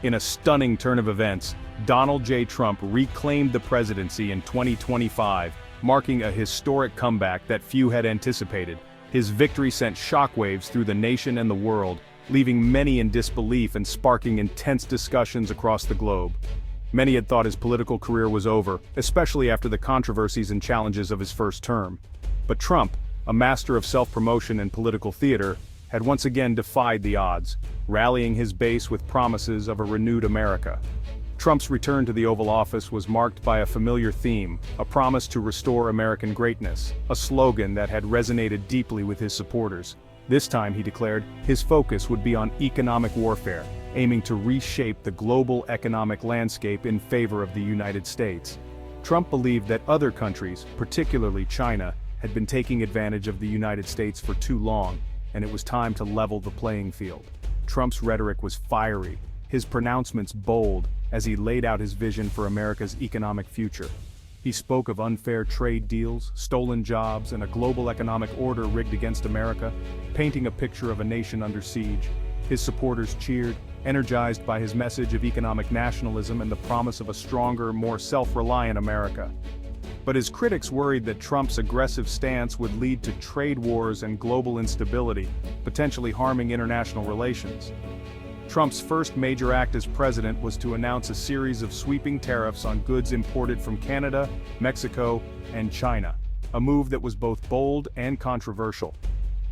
In a stunning turn of events, Donald J. Trump reclaimed the presidency in 2025, marking a historic comeback that few had anticipated. His victory sent shockwaves through the nation and the world, leaving many in disbelief and sparking intense discussions across the globe. Many had thought his political career was over, especially after the controversies and challenges of his first term. But Trump, a master of self-promotion and political theater, had once again defied the odds, rallying his base with promises of a renewed America. Trump's return to the Oval Office was marked by a familiar theme, a promise to restore American greatness, a slogan that had resonated deeply with his supporters. This time, he declared, his focus would be on economic warfare, aiming to reshape the global economic landscape in favor of the United States. Trump believed that other countries, particularly China, had been taking advantage of the United States for too long, and it was time to level the playing field. Trump's rhetoric was fiery, his pronouncements bold, as he laid out his vision for America's economic future. He spoke of unfair trade deals, stolen jobs, and a global economic order rigged against America, painting a picture of a nation under siege. His supporters cheered, energized by his message of economic nationalism and the promise of a stronger, more self-reliant America. But his critics worried that Trump's aggressive stance would lead to trade wars and global instability, potentially harming international relations. Trump's first major act as president was to announce a series of sweeping tariffs on goods imported from Canada, Mexico, and China, a move that was both bold and controversial.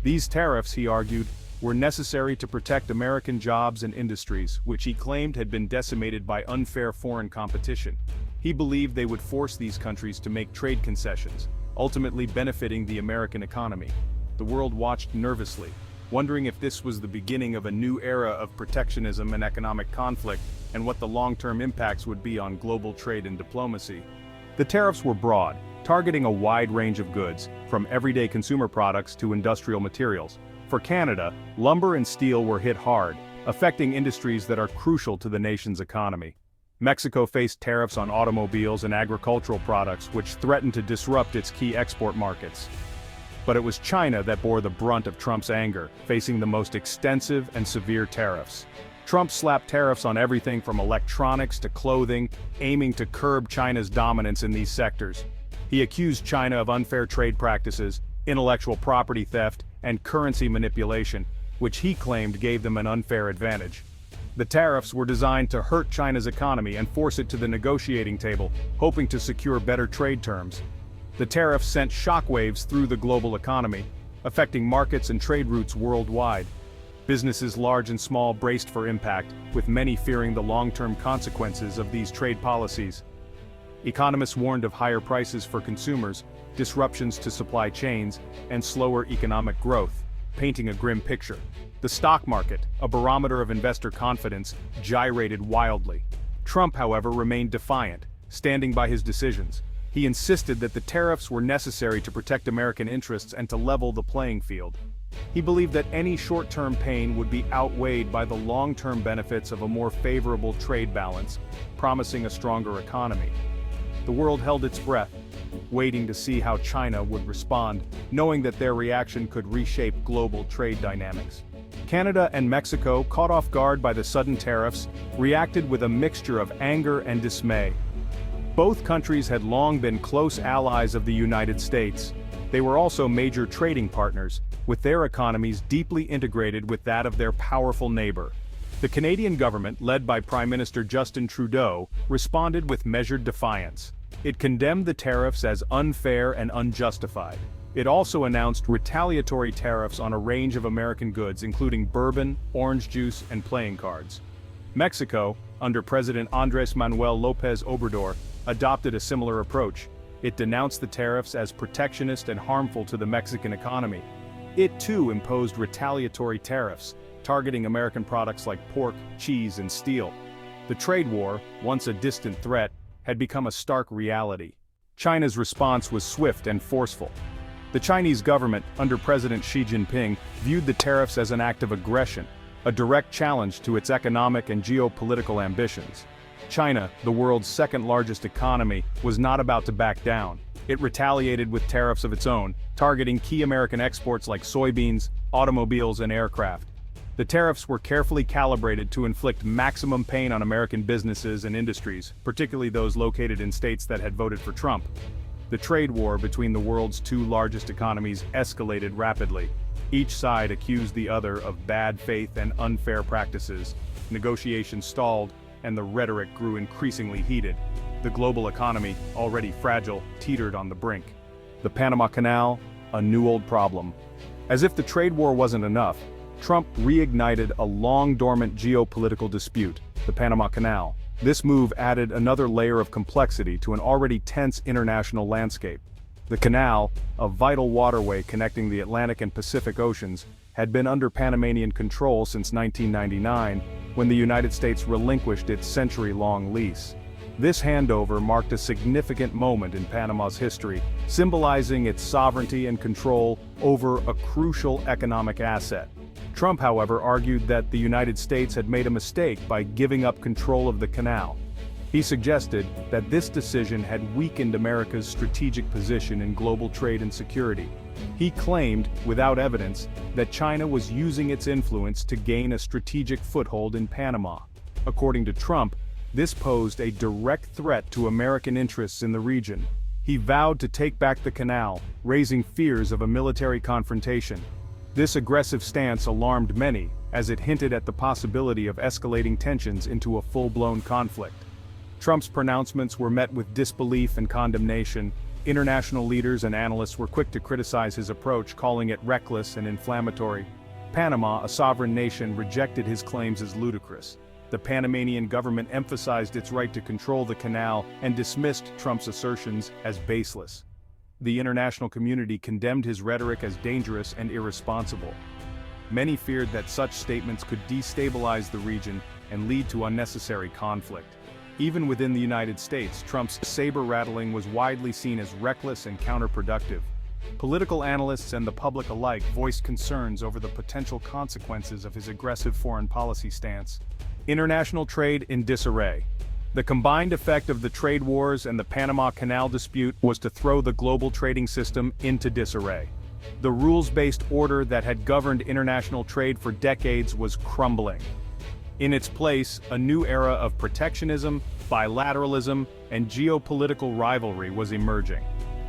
These tariffs, he argued, were necessary to protect American jobs and industries, which he claimed had been decimated by unfair foreign competition. He believed they would force these countries to make trade concessions, ultimately benefiting the American economy. The world watched nervously, wondering if this was the beginning of a new era of protectionism and economic conflict, and what the long-term impacts would be on global trade and diplomacy. The tariffs were broad, targeting a wide range of goods, from everyday consumer products to industrial materials. For Canada, lumber and steel were hit hard, affecting industries that are crucial to the nation's economy. Mexico faced tariffs on automobiles and agricultural products, which threatened to disrupt its key export markets. But it was China that bore the brunt of Trump's anger, facing the most extensive and severe tariffs. Trump slapped tariffs on everything from electronics to clothing, aiming to curb China's dominance in these sectors. He accused China of unfair trade practices, intellectual property theft, and currency manipulation, which he claimed gave them an unfair advantage. The tariffs were designed to hurt China's economy and force it to the negotiating table, hoping to secure better trade terms. The tariffs sent shockwaves through the global economy, affecting markets and trade routes worldwide. Businesses large and small braced for impact, with many fearing the long-term consequences of these trade policies. Economists warned of higher prices for consumers, disruptions to supply chains, and slower economic growth, painting a grim picture. The stock market, a barometer of investor confidence, gyrated wildly. Trump, however, remained defiant, standing by his decisions. He insisted that the tariffs were necessary to protect American interests and to level the playing field. He believed that any short-term pain would be outweighed by the long-term benefits of a more favorable trade balance, promising a stronger economy. The world held its breath, waiting to see how China would respond, knowing that their reaction could reshape global trade dynamics. Canada and Mexico, caught off guard by the sudden tariffs, reacted with a mixture of anger and dismay. Both countries had long been close allies of the United States. They were also major trading partners, with their economies deeply integrated with that of their powerful neighbor. The Canadian government, led by Prime Minister Justin Trudeau, responded with measured defiance. It condemned the tariffs as unfair and unjustified. It also announced retaliatory tariffs on a range of American goods, including bourbon, orange juice, and playing cards. Mexico, under President Andrés Manuel López Obrador, adopted a similar approach. It denounced the tariffs as protectionist and harmful to the Mexican economy. It too imposed retaliatory tariffs, targeting American products like pork, cheese, and steel. The trade war, once a distant threat, had become a stark reality. China's response was swift and forceful. The Chinese government, under President Xi Jinping, viewed the tariffs as an act of aggression, a direct challenge to its economic and geopolitical ambitions. China, the world's second-largest economy, was not about to back down. It retaliated with tariffs of its own, targeting key American exports like soybeans, automobiles, and aircraft. The tariffs were carefully calibrated to inflict maximum pain on American businesses and industries, particularly those located in states that had voted for Trump. The trade war between the world's two largest economies escalated rapidly. Each side accused the other of bad faith and unfair practices. Negotiations stalled, and the rhetoric grew increasingly heated. The global economy, already fragile, teetered on the brink. The Panama Canal, a new old problem. As if the trade war wasn't enough, Trump reignited a long-dormant geopolitical dispute, the Panama Canal. This move added another layer of complexity to an already tense international landscape. The canal, a vital waterway connecting the Atlantic and Pacific Oceans, had been under Panamanian control since 1999, when the United States relinquished its century-long lease. This handover marked a significant moment in Panama's history, symbolizing its sovereignty and control over a crucial economic asset. Trump, however, argued that the United States had made a mistake by giving up control of the canal. He suggested that this decision had weakened America's strategic position in global trade and security. He claimed, without evidence, that China was using its influence to gain a strategic foothold in Panama. According to Trump, this posed a direct threat to American interests in the region. He vowed to take back the canal, raising fears of a military confrontation. This aggressive stance alarmed many, as it hinted at the possibility of escalating tensions into a full-blown conflict. Trump's pronouncements were met with disbelief and condemnation. International leaders and analysts were quick to criticize his approach, calling it reckless and inflammatory. Panama, a sovereign nation, rejected his claims as ludicrous. The Panamanian government emphasized its right to control the canal and dismissed Trump's assertions as baseless. The international community condemned his rhetoric as dangerous and irresponsible. Many feared that such statements could destabilize the region and lead to unnecessary conflict. Even within the United States, Trump's saber-rattling was widely seen as reckless and counterproductive. Political analysts and the public alike voiced concerns over the potential consequences of his aggressive foreign policy stance. International trade in disarray. The combined effect of the trade wars and the Panama Canal dispute was to throw the global trading system into disarray. The rules-based order that had governed international trade for decades was crumbling. In its place, a new era of protectionism, bilateralism, and geopolitical rivalry was emerging.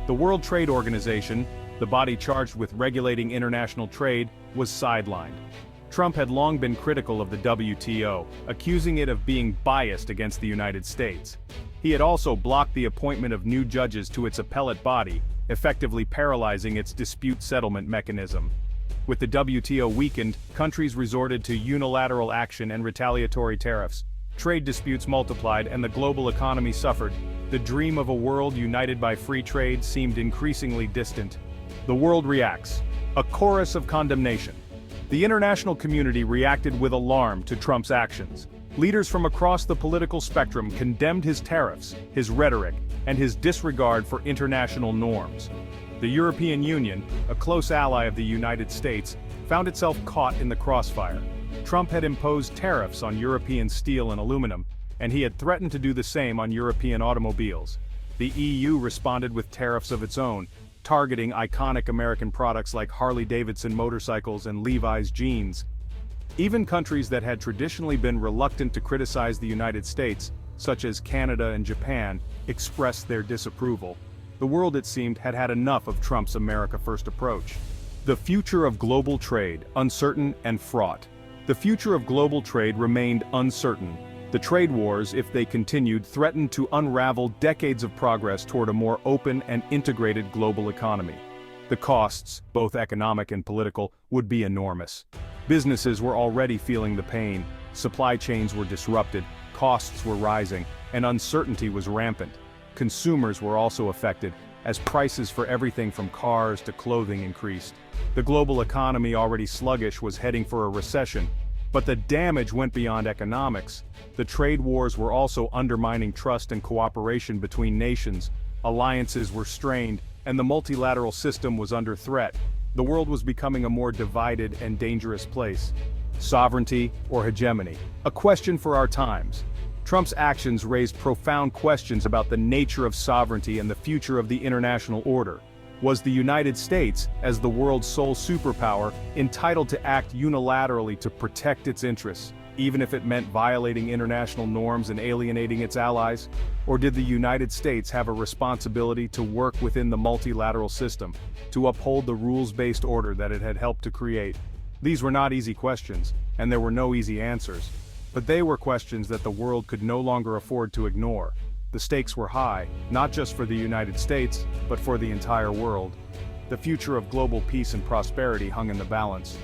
The World Trade Organization, the body charged with regulating international trade, was sidelined. Trump had long been critical of the WTO, accusing it of being biased against the United States. He had also blocked the appointment of new judges to its appellate body, effectively paralyzing its dispute settlement mechanism. With the WTO weakened, countries resorted to unilateral action and retaliatory tariffs. Trade disputes multiplied and the global economy suffered. The dream of a world united by free trade seemed increasingly distant. The world reacts. A chorus of condemnation. The international community reacted with alarm to Trump's actions. Leaders from across the political spectrum condemned his tariffs, his rhetoric, and his disregard for international norms. The European Union, a close ally of the United States, found itself caught in the crossfire. Trump had imposed tariffs on European steel and aluminum, and he had threatened to do the same on European automobiles. The EU responded with tariffs of its own, targeting iconic American products like Harley-Davidson motorcycles and Levi's jeans. Even countries that had traditionally been reluctant to criticize the United States, such as Canada and Japan, expressed their disapproval. The world, it seemed, had had enough of Trump's America First approach. The future of global trade, uncertain and fraught. The future of global trade remained uncertain. The trade wars, if they continued, threatened to unravel decades of progress toward a more open and integrated global economy. The costs, both economic and political, would be enormous. Businesses were already feeling the pain, supply chains were disrupted, costs were rising, and uncertainty was rampant. Consumers were also affected, as prices for everything from cars to clothing increased. The global economy, already sluggish, was heading for a recession. But the damage went beyond economics. The trade wars were also undermining trust and cooperation between nations. Alliances were strained, and the multilateral system was under threat. The world was becoming a more divided and dangerous place. Sovereignty or hegemony? A question for our times. Trump's actions raised profound questions about the nature of sovereignty and the future of the international order. Was the United States, as the world's sole superpower, entitled to act unilaterally to protect its interests, even if it meant violating international norms and alienating its allies? Or did the United States have a responsibility to work within the multilateral system, to uphold the rules-based order that it had helped to create? These were not easy questions, and there were no easy answers. But they were questions that the world could no longer afford to ignore. The stakes were high, not just for the United States, but for the entire world. The future of global peace and prosperity hung in the balance.